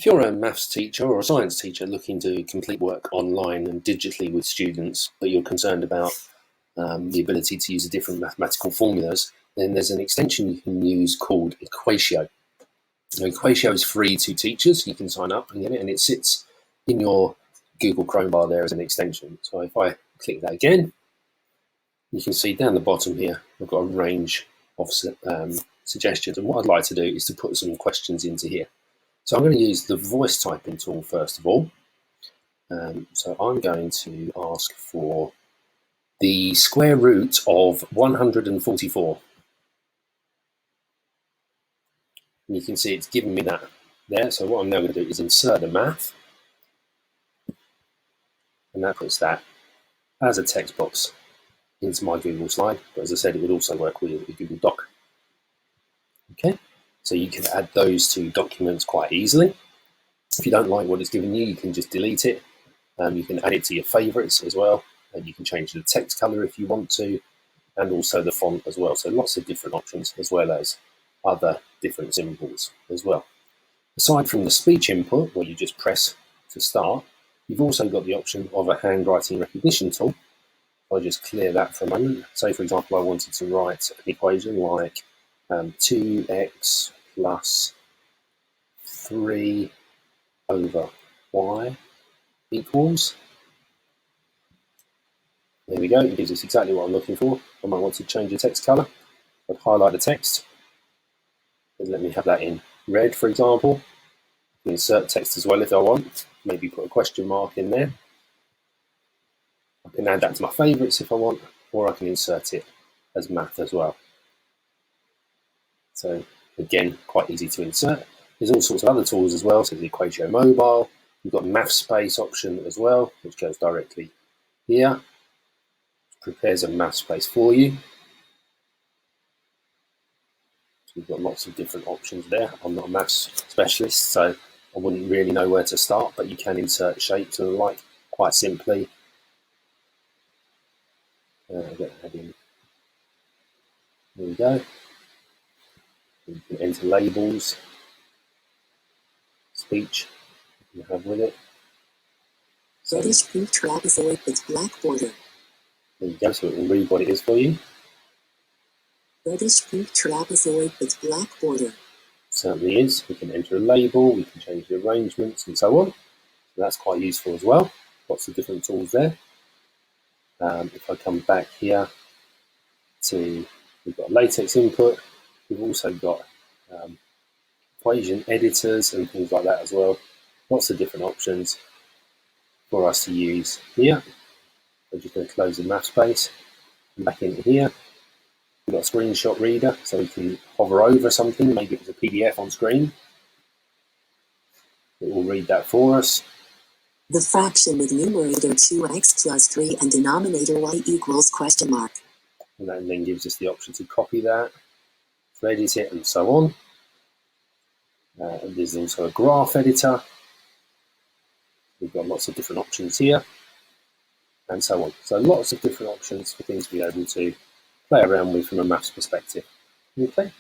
If you're a maths teacher or a science teacher looking to complete work online and digitally with students, but you're concerned about the ability to use different mathematical formulas, then there's an extension you can use called equatIO. Now, equatIO is free to teachers. You can sign up and get it, and it sits in your Google Chrome bar there as an extension. So if I click that again, you can see down the bottom here, I've got a range of suggestions. And what I'd like to do is to put some questions into here. So I'm going to use the voice typing tool first of all. So I'm going to ask for the square root of 144. And you can see it's given me that there. So what I'm now going to do is insert the math. And that puts that as a text box into my Google slide. But as I said, it would also work with a Google Doc. Okay, so you can add those two documents quite easily. If you don't like what it's given you, you can just delete it. You can add it to your favorites as well. And you can change the text color if you want to, and also the font as well. So lots of different options, as well as other different symbols as well. Aside from the speech input, where you just press to start, you've also got the option of a handwriting recognition tool. I'll just clear that for a moment. Say, for example, I wanted to write an equation like 2x plus 3 over y equals. There we go, it gives us exactly what I'm looking for. I might want to change the text color. I'd highlight the text and let me have that in red, for example. I can insert text as well if I want, maybe put a question mark in there. I can add that to my favorites if I want, or I can insert it as math as well. So again, quite easy to insert. There's all sorts of other tools as well, so the equatIO Mobile. You've got math space option as well, which goes directly here. Prepares a math space for you. So you've got lots of different options there. I'm not a maths specialist, so I wouldn't really know where to start, but you can insert shapes and the like quite simply. Get that in. There we go. You can enter labels, speech you have with it. Reddish pink trapezoid with black border. There you go, so it will read what it is for you. Reddish pink trapezoid with black border. Certainly is. We can enter a label, we can change the arrangements and so on. So that's quite useful as well. Lots of different tools there. If I come back here to, we've got latex input, we've also got equation editors and things like that as well. Lots of different options for us to use here. I'm just going to close the math space and back into here. We've got a screenshot reader, so we can hover over something, maybe it's a PDF on screen. It will read that for us. The fraction with numerator 2x plus 3 and denominator y equals question mark. And that then gives us the option to copy that, to edit it, and so on. And there's also a graph editor. We've got lots of different options here, and so on. So lots of different options for things to be able to play around with from a maths perspective. Okay.